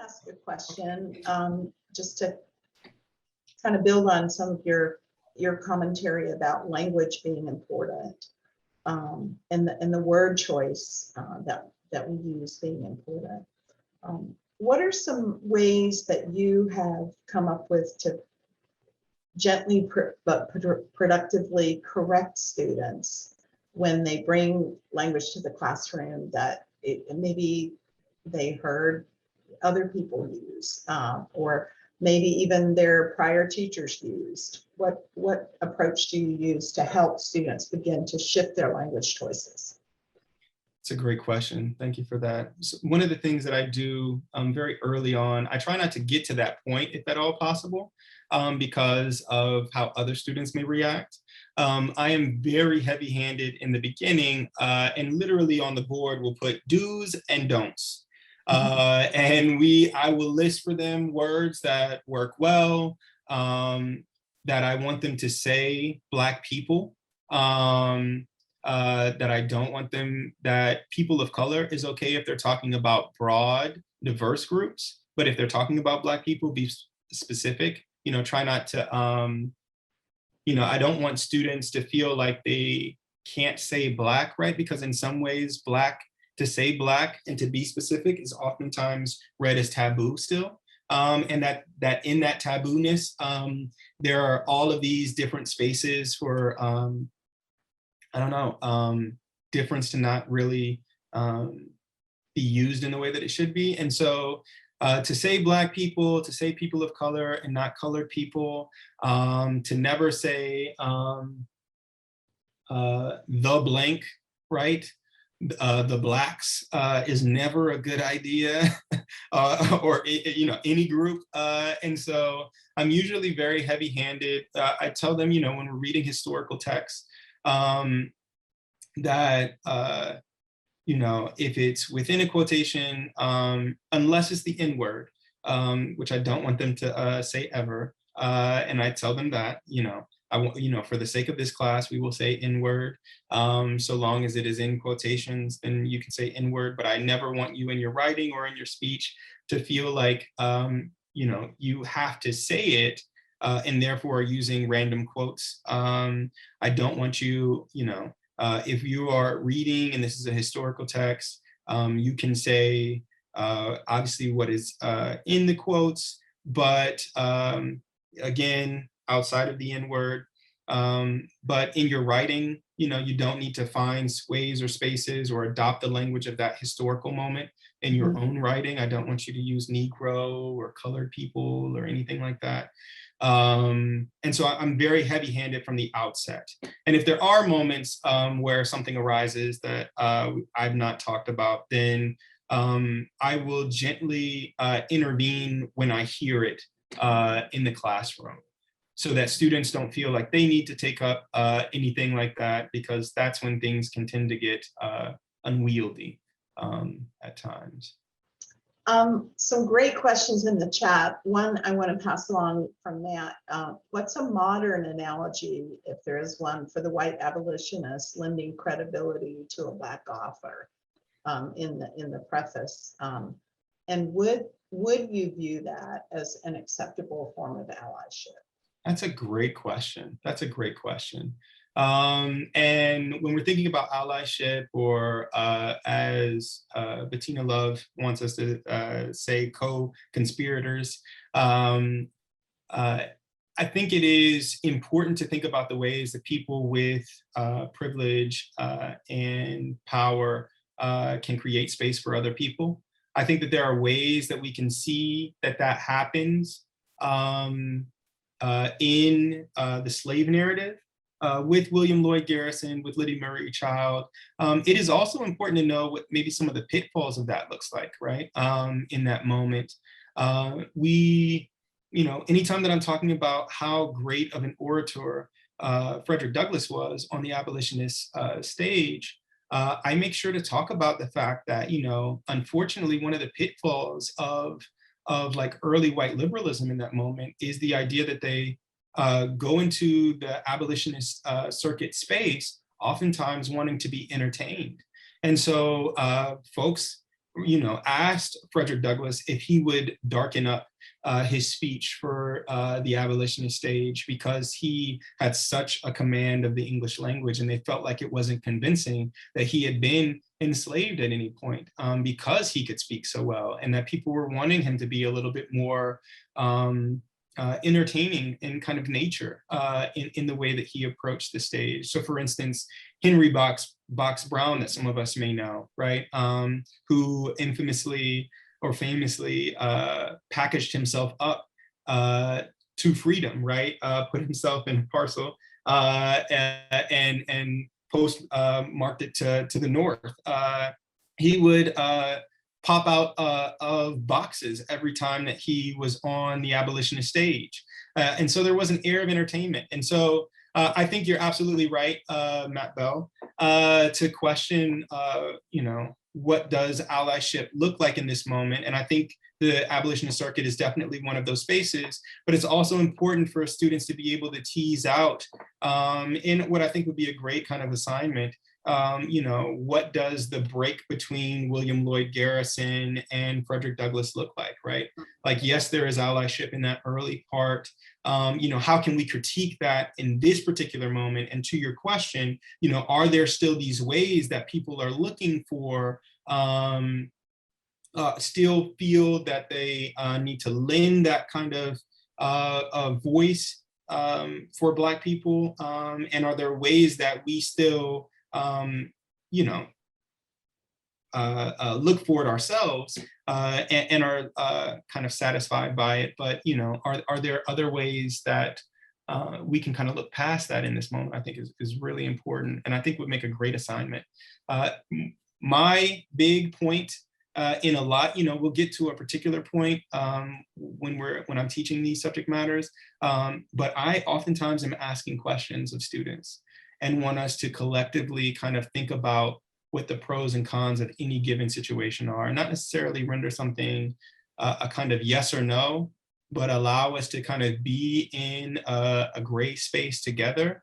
ask a question, just to kind of build on some of your commentary about language being important, and the word choice that we use being important. What are some ways that you have come up with to gently but productively correct students when they bring language to the classroom that maybe they heard other people use, or maybe even their prior teachers used? What approach do you use to help students begin to shift their language choices? It's a great question. Thank you for that. So one of the things that I do very early on, I try not to get to that point if at all possible, because of how other students may react. I am very heavy-handed in the beginning, and literally on the board we'll put do's and don'ts. And I will list for them words that work well, that I want them to say Black people, that I don't want them, that people of color is okay if they're talking about broad, diverse groups, but if they're talking about Black people, be specific. You know, try not to, you know, I don't want students to feel like they can't say Black, right? Because in some ways, to say Black and to be specific is oftentimes read as taboo still. And that in that taboo-ness, there are all of these different spaces for, I don't know, difference to not really be used in the way that it should be. And so to say Black people, to say people of color and not colored people, to never say the blank, right? The Blacks is never a good idea, or you know, any group. And so I'm usually very heavy-handed. I tell them, you know, when we're reading historical texts, that you know, if it's within a quotation, unless it's the N-word, which I don't want them to say ever, and I tell them that, you know, I want, you know, for the sake of this class, we will say N-word. So long as it is in quotations, then you can say N-word, but I never want you in your writing or in your speech to feel like, you know, you have to say it, and therefore using random quotes. I don't want you, you know, if you are reading and this is a historical text, you can say obviously what is in the quotes, but again, outside of the N-word. But in your writing, you know, you don't need to find sways or spaces or adopt the language of that historical moment in your own writing. I don't want you to use Negro or colored people or anything like that. And so I'm very heavy-handed from the outset. And if there are moments where something arises that I've not talked about, then I will gently intervene when I hear it in the classroom, so that students don't feel like they need to take up anything like that, because that's when things can tend to get unwieldy at times. Some great questions in the chat. One I want to pass along from Matt. What's a modern analogy, if there is one, for the white abolitionist lending credibility to a Black author in the preface? And would you view that as an acceptable form of allyship? That's a great question. That's a great question. And when we're thinking about allyship, or as Bettina Love wants us to say, co-conspirators, I think it is important to think about the ways that people with privilege and power can create space for other people. I think that there are ways that we can see that that happens in the slave narrative, with William Lloyd Garrison, with Lydia Marie Child. It is also important to know what maybe some of the pitfalls of that looks like, right? In that moment. You know, anytime that I'm talking about how great of an orator Frederick Douglass was on the abolitionist stage, I make sure to talk about the fact that, you know, unfortunately, one of the pitfalls of like early white liberalism in that moment is the idea that they go into the abolitionist circuit space, oftentimes wanting to be entertained. And so folks asked Frederick Douglass if he would darken up his speech for the abolitionist stage, because he had such a command of the English language, and they felt like it wasn't convincing that he had been enslaved at any point, because he could speak so well, and that people were wanting him to be a little bit more entertaining in kind of nature in the way that he approached the stage. So for instance, Henry Box Brown, that some of us may know, right, who infamously or famously packaged himself up to freedom, right, put himself in a parcel and post marked it to the North. He would pop out of boxes every time that he was on the abolitionist stage. And so there was an air of entertainment. And so I think you're absolutely right, Matt Bell, to question, what does allyship look like in this moment? And I think the abolitionist circuit is definitely one of those spaces, but it's also important for students to be able to tease out in what I think would be a great kind of assignment. What does the break between William Lloyd Garrison and Frederick Douglass look like, right? Like, yes, there is allyship in that early part. How can we critique that in this particular moment? And to your question, are there still these ways that people are looking for, still feel that they need to lend that kind of voice for Black people? And are there ways that we still look for it ourselves and are kind of satisfied by it? But are there other ways that we can kind of look past that in this moment? I think is really important, and I think would make a great assignment. My big point in a lot, we'll get to a particular point when I'm teaching these subject matters, but I oftentimes am asking questions of students and want us to collectively kind of think about what the pros and cons of any given situation are, not necessarily render something a kind of yes or no, but allow us to kind of be in a gray space together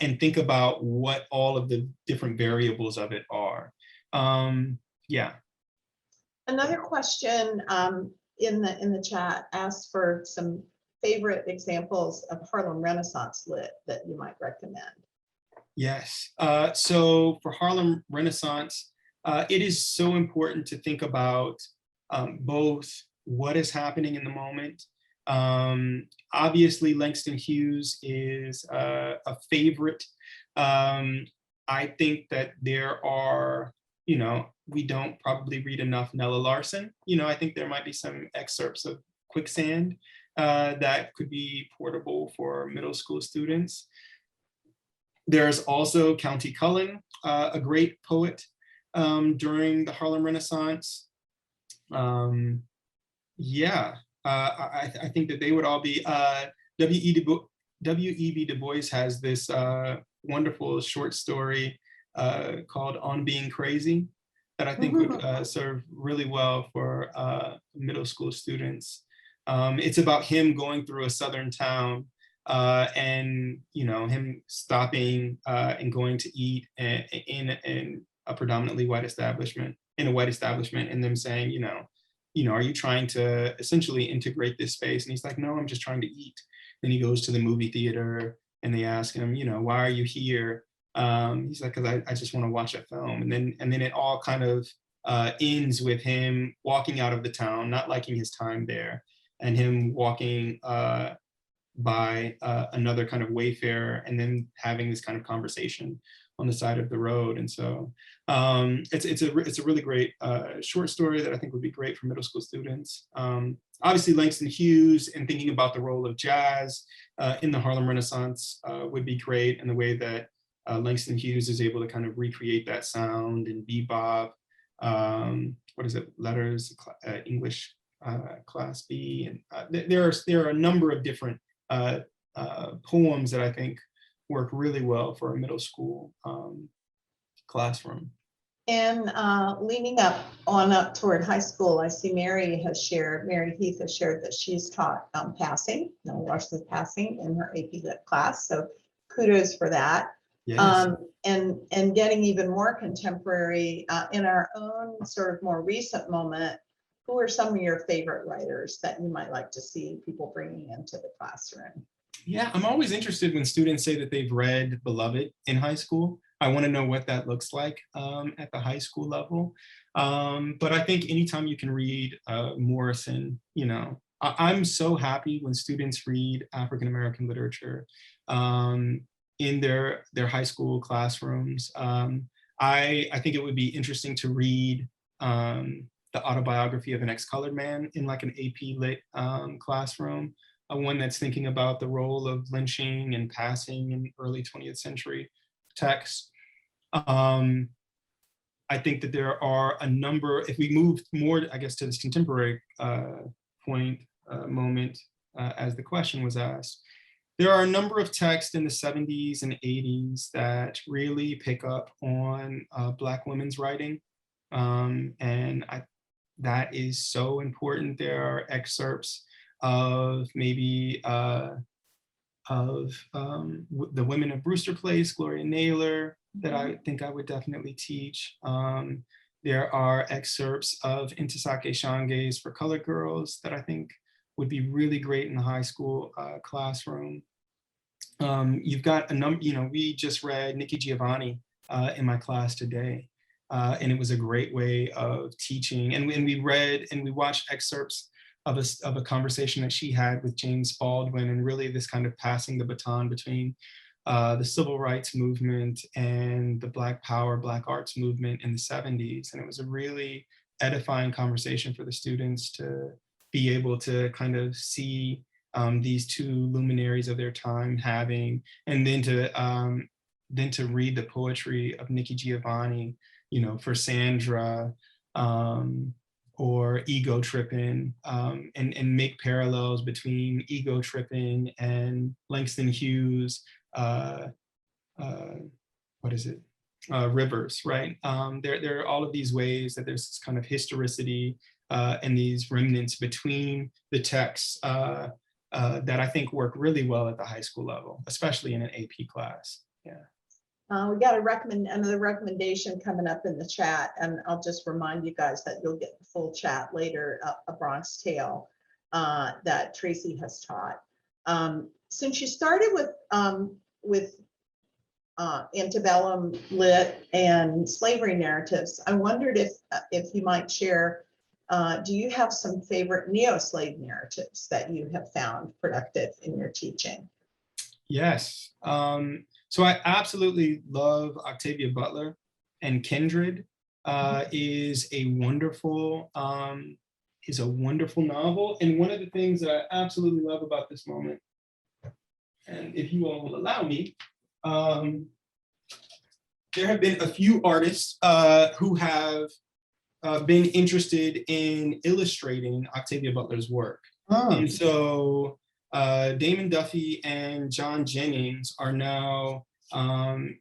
and think about what all of the different variables of it are. Yeah. Another question in the chat asks for some favorite examples of Harlem Renaissance lit that you might recommend. Yes. So for Harlem Renaissance, it is so important to think about both what is happening in the moment. Obviously, Langston Hughes is a favorite. I think that there are, we don't probably read enough Nella Larson. I think there might be some excerpts of Quicksand that could be portable for middle school students. There's also County Cullen, a great poet during the Harlem Renaissance. I think that they would all be. W.E.B. Du Bois has this wonderful short story called On Being Crazy that I think would serve really well for middle school students. It's about him going through a southern town and him stopping and going to eat in a predominantly white establishment, and them saying, are you trying to essentially integrate this space? And he's like, no, I'm just trying to eat. Then he goes to the movie theater and they ask him, why are you here? He's like, because I just want to watch a film. And then it all kind of ends with him walking out of the town, not liking his time there, and him walking by another kind of wayfarer, and then having this kind of conversation on the side of the road. And so it's a really great short story that I think would be great for middle school students. Obviously, Langston Hughes and thinking about the role of jazz in the Harlem Renaissance would be great, and the way that Langston Hughes is able to kind of recreate that sound and bebop. Letters, English class B, and there are a number of different poems that I think work really well for a middle school classroom. And leaning up toward high school, I see Mary Heath has shared that she's taught passing, Washington's passing in her AP Lit class. So kudos for that. Yes. And getting even more contemporary in our own sort of more recent moment. Who are some of your favorite writers that you might like to see people bringing into the classroom? Yeah, I'm always interested when students say that they've read Beloved in high school. I want to know what that looks like at the high school level. But I think anytime you can read Morrison, you know, I'm so happy when students read African American literature in their high school classrooms. I think it would be interesting to read the autobiography of an ex-colored man in like an AP Lit classroom, one that's thinking about the role of lynching and passing in early 20th century texts. I think that there are a number, if we move more, I guess, to this contemporary moment, as the question was asked, there are a number of texts in the 70s and 80s that really pick up on Black women's writing. And that is so important. There are excerpts of maybe the Women of Brewster Place, Gloria Naylor, that I think I would definitely teach. There are excerpts of Ntisake Shange's For Colored Girls that I think would be really great in the high school classroom. You've got a number, we just read Nikki Giovanni in my class today. And it was a great way of teaching. And we read and we watched excerpts of a conversation that she had with James Baldwin, and really this kind of passing the baton between the civil rights movement and the Black Power, Black arts movement in the 70s. And it was a really edifying conversation for the students to be able to kind of see these two luminaries of their time having, and then to read the poetry of Nikki Giovanni, for Sandra, or ego tripping, and make parallels between ego tripping and Langston Hughes, Rivers, right? There are all of these ways that there's this kind of historicity and these remnants between the texts that I think work really well at the high school level, especially in an AP class. Yeah. We got another recommendation coming up in the chat, and I'll just remind you guys that you'll get the full chat later, A Bronx Tale that Tracy has taught. Since you started with antebellum lit and slavery narratives, I wondered if you might share, do you have some favorite neo-slave narratives that you have found productive in your teaching? Yes. So I absolutely love Octavia Butler, and Kindred is a wonderful novel. And one of the things that I absolutely love about this moment, and if you all will allow me, there have been a few artists who have been interested in illustrating Octavia Butler's work. And so Damon Duffy and John Jennings are now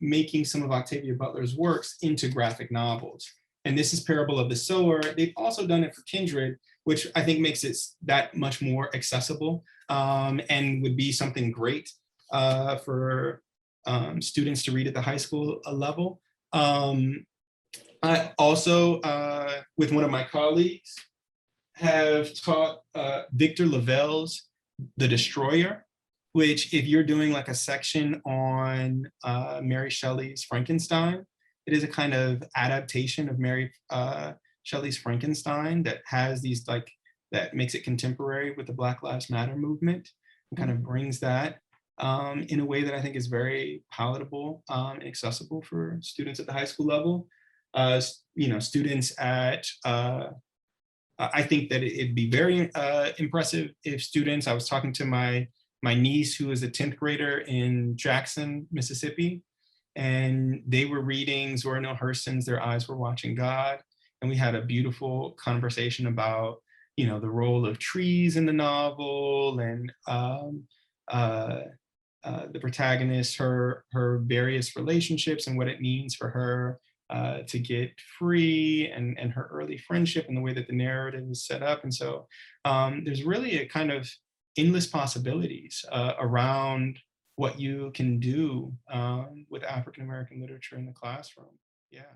making some of Octavia Butler's works into graphic novels. And this is Parable of the Sower. They've also done it for Kindred, which I think makes it that much more accessible, and would be something great for students to read at the high school level. I also, with one of my colleagues, have taught Victor Lavelle's The Destroyer, which, if you're doing like a section on Mary Shelley's Frankenstein, it is a kind of adaptation of Mary Shelley's Frankenstein that has these that makes it contemporary with the Black Lives Matter movement, and kind of brings that in a way that I think is very palatable and accessible for students at the high school level. Students at I think that it'd be very impressive if students, I was talking to my niece who is a 10th grader in Jackson, Mississippi, and they were reading Zora Neale Hurston's Their Eyes Were Watching God. And we had a beautiful conversation about, the role of trees in the novel, and the protagonist, her various relationships and what it means for her to get free, and her early friendship and the way that the narrative is set up. And so there's really a kind of endless possibilities around what you can do with African American literature in the classroom. Yeah.